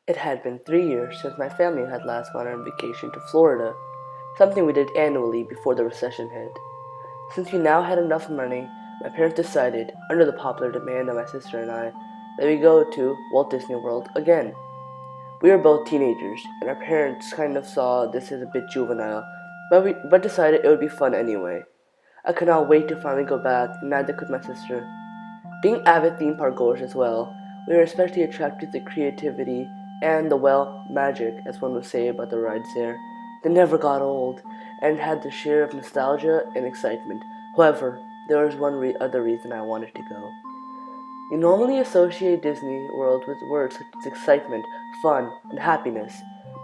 It had been 3 years since my family had last gone on vacation to Florida, something we did annually before the recession hit. Since we now had enough money, my parents decided, under the popular demand of my sister and I, that we go to Walt Disney World again. We were both teenagers, and our parents kind of saw this as a bit juvenile, but decided it would be fun anyway. I could not wait to finally go back, and neither could my sister. Being avid theme park goers as well, we were especially attracted to the creativity and the, well, magic, as one would say about the rides there. They never got old, and had their share of nostalgia and excitement. However, there was one other reason I wanted to go. You normally associate Disney World with words such as excitement, fun, and happiness,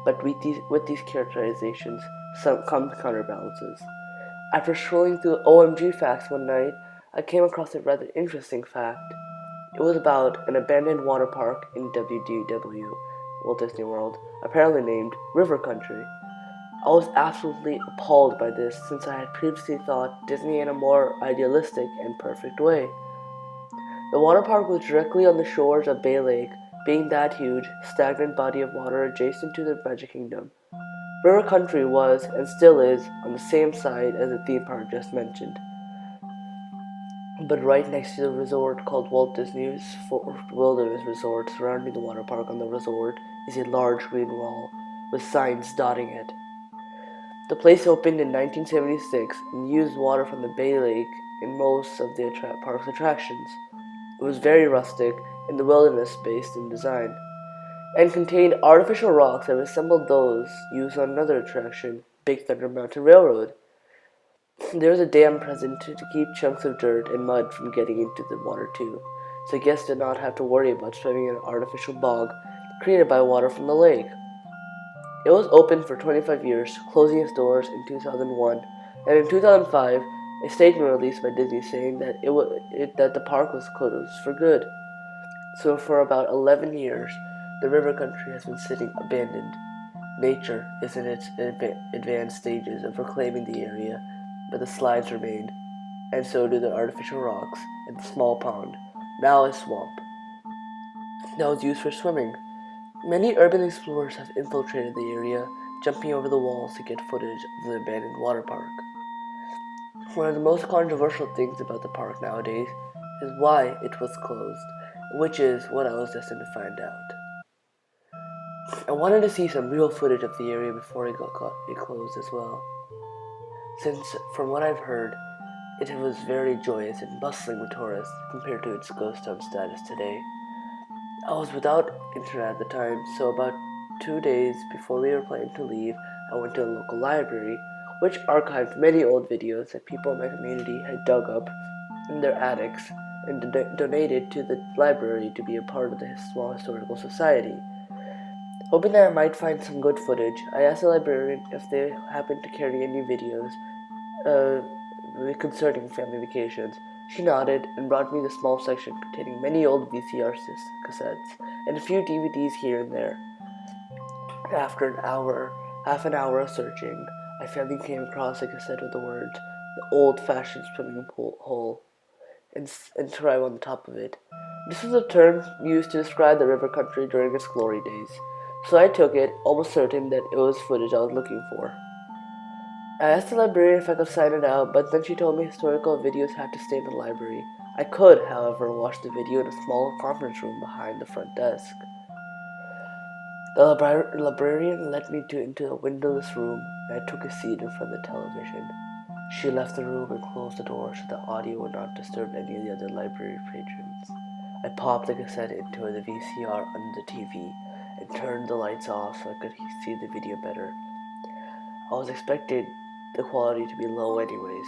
but with these characterizations come counterbalances. After scrolling through OMG facts one night, I came across a rather interesting fact. It was about an abandoned water park in WDW, Walt Disney World, apparently named River Country. I was absolutely appalled by this since I had previously thought Disney in a more idealistic and perfect way. The water park was directly on the shores of Bay Lake, being that huge, stagnant body of water adjacent to the Magic Kingdom. River Country was, and still is, on the same side as the theme park just mentioned, but right next to the resort called Walt Disney's Wilderness Resort. Surrounding the water park on the resort is a large green wall with signs dotting it. The place opened in 1976 and used water from the Bay Lake in most of the park's attractions. It was very rustic and the wilderness-based in design, and contained artificial rocks that resembled those used on another attraction, Big Thunder Mountain Railroad. There was a dam present to keep chunks of dirt and mud from getting into the water too, so guests did not have to worry about swimming in an artificial bog created by water from the lake. It was open for 25 years, closing its doors in 2001, and in 2005, a statement released by Disney saying that that the park was closed for good. So for about 11 years, the river country has been sitting abandoned. Nature is in its advanced stages of reclaiming the area, but the slides remained, and so do the artificial rocks and the small pond, now a swamp, that was used for swimming. Many urban explorers have infiltrated the area, jumping over the walls to get footage of the abandoned water park. One of the most controversial things about the park nowadays is why it was closed, which is what I was destined to find out. I wanted to see some real footage of the area before it closed as well, since from what I've heard, it was very joyous and bustling with tourists compared to its ghost town status today. I was without internet at the time, so about 2 days before we were planning to leave, I went to a local library, which archived many old videos that people in my community had dug up in their attics and donated to the library to be a part of the small historical society. Hoping that I might find some good footage, I asked the librarian if they happened to carry any videos concerning family vacations. She nodded and brought me the small section containing many old VCR cassettes and a few DVDs here and there. After half an hour of searching, I finally came across a cassette with the words, "The old-fashioned swimming pool hole," and inscribed on the top of it. This was a term used to describe the river country during its glory days, so I took it, almost certain that it was footage I was looking for. I asked the librarian if I could sign it out, but then she told me historical videos had to stay in the library. I could, however, watch the video in a small conference room behind the front desk. The librarian led me into a windowless room, and I took a seat in front of the television. She left the room and closed the door so the audio would not disturb any of the other library patrons. I popped the cassette into the VCR under the TV and turned the lights off so I could see the video better. I was expecting the quality to be low anyways.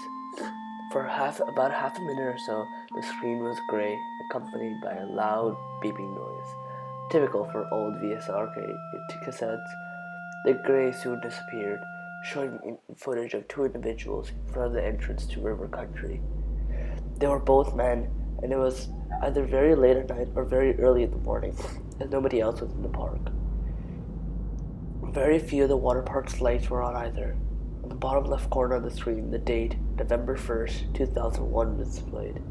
For about half a minute or so, the screen was gray, accompanied by a loud beeping noise, typical for old VSR cassettes. The gray soon disappeared, showing footage of two individuals in front of the entrance to River Country. They were both men, and it was either very late at night or very early in the morning, as nobody else was in the park. Very few of the water park's lights were on either. On the bottom left corner of the screen, the date, November 1st, 2001, was displayed.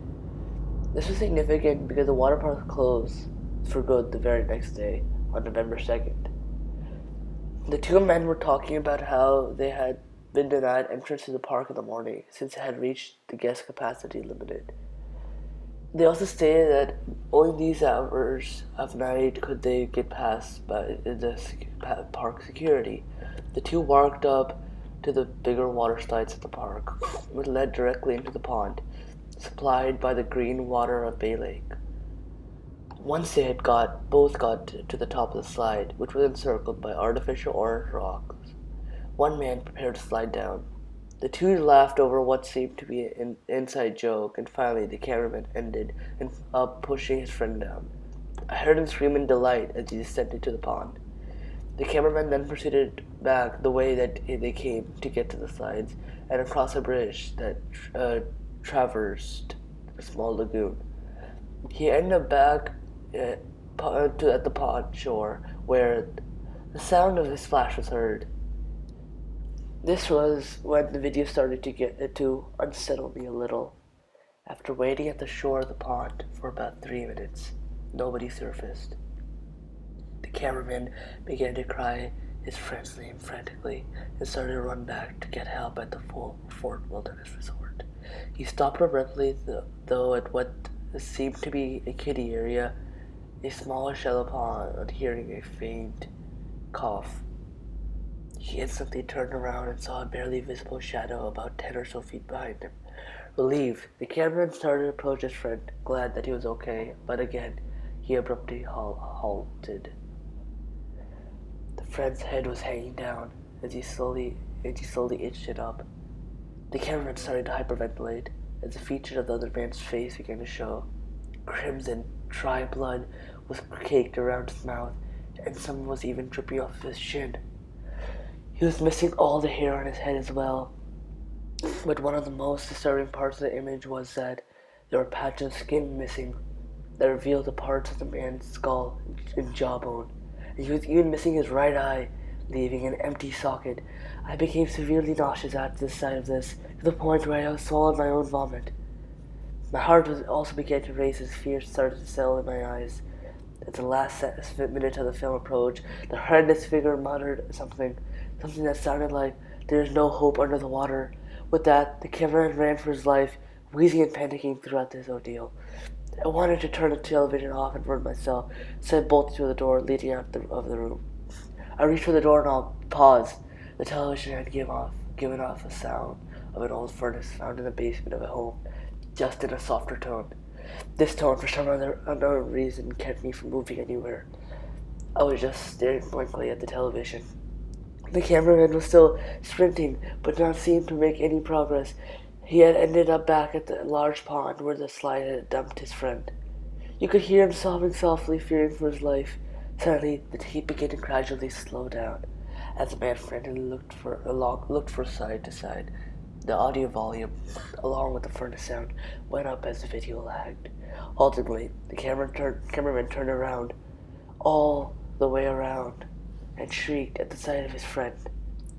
This was significant because the water park closed for good the very next day, on November 2nd. The two men were talking about how they had been denied entrance to the park in the morning since it had reached the guest capacity limit. They also stated that only these hours of night could they get past by the park security. The two walked up to the bigger water slides at the park, which led directly into the pond, supplied by the green water of Bay Lake. Once they had both got to the top of the slide, which was encircled by artificial orange rocks, one man prepared to slide down. The two laughed over what seemed to be an inside joke, and finally the cameraman ended up pushing his friend down. I heard him scream in delight as he descended to the pond. The cameraman then proceeded back the way that they came to get to the slides and across a bridge that traversed a small lagoon. He ended up back at the pond shore, where the sound of his splash was heard. This was when the video started to unsettle me a little. After waiting at the shore of the pond for about 3 minutes, nobody surfaced. The cameraman began to cry his friend's name frantically and started to run back to get help at the Fort Wilderness Resort. He stopped abruptly, though, at what seemed to be a kiddie area, a small shallow pond, on hearing a faint cough. He instantly turned around and saw a barely visible shadow about 10 or so feet behind him. Relieved, the cameraman started to approach his friend, glad that he was okay, but again, he abruptly halted. The friend's head was hanging down as he slowly itched it up. The cameraman started to hyperventilate as the features of the other man's face began to show. Crimson, dry blood was caked around his mouth, and some was even dripping off his chin. He was missing all the hair on his head as well. But one of the most disturbing parts of the image was that there were patches of skin missing that revealed the parts of the man's skull and jawbone. And he was even missing his right eye, leaving an empty socket. I became severely nauseous at the sight of this, to the point where I swallowed my own vomit. My heart also began to race as fear started to settle in my eyes. At the last minute of the film approached, the horrendous figure muttered something that sounded like, "There is no hope under the water." With that, the cameraman ran for his life, wheezing and panicking throughout this ordeal. I wanted to turn the television off and run myself, so I bolted to the door leading out of the room. I reached for the doorknob, paused. The television had given off a sound of an old furnace found in the basement of a home, just in a softer tone. This tone, for some unknown reason, kept me from moving anywhere. I was just staring blankly at the television. The cameraman was still sprinting, but not seemed to make any progress. He had ended up back at the large pond where the slide had dumped his friend. You could hear him sobbing softly, fearing for his life. Suddenly, the tape began to gradually slow down, as the man frantically looked for side to side. The audio volume, along with the furnace sound, went up as the video lagged. Ultimately, the cameraman turned around, all the way around, and shrieked at the sight of his friend.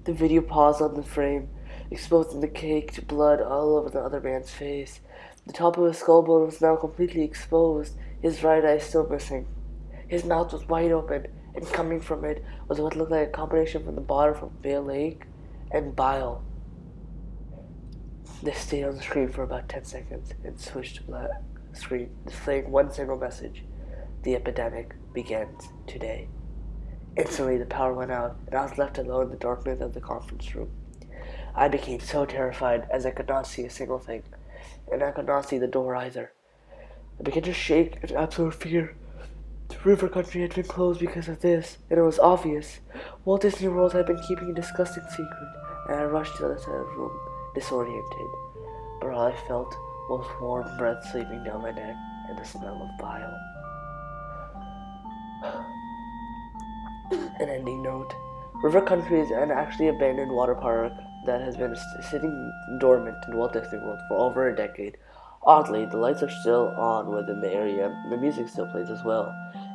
The video paused on the frame, exposing the caked blood all over the other man's face. The top of his skull bone was now completely exposed, his right eye still missing. His mouth was wide open, and coming from it was what looked like a combination from the water from Bay Lake and bile. They stayed on the screen for about 10 seconds and switched to black screen, displaying one single message: "The epidemic begins today." Instantly, the power went out, and I was left alone in the darkness of the conference room. I became so terrified as I could not see a single thing, and I could not see the door either. I began to shake in absolute fear. The river country had been closed because of this, and it was obvious. Walt Disney World had been keeping a disgusting secret, and I rushed to the other side of the room, disoriented. But all I felt was warm breath sweeping down my neck and the smell of bile. An ending note. River Country is an actually abandoned water park that has been sitting dormant in Walt Disney World for over a decade. Oddly, the lights are still on within the area, and the music still plays as well.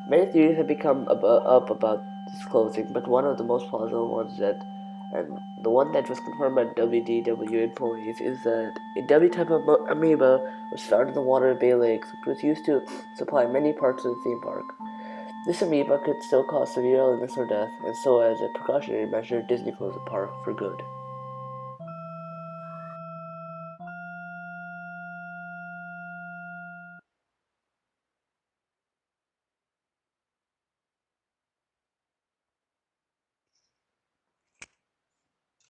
Many theories have become up about this closing, but one of the most plausible ones and the one that was confirmed by WDW employees, is that a W-type of amoeba was found in the water of Bay Lakes, which was used to supply many parts of the theme park. This amoeba could still cause severe illness or death, and so as a precautionary measure, Disney closed the park for good.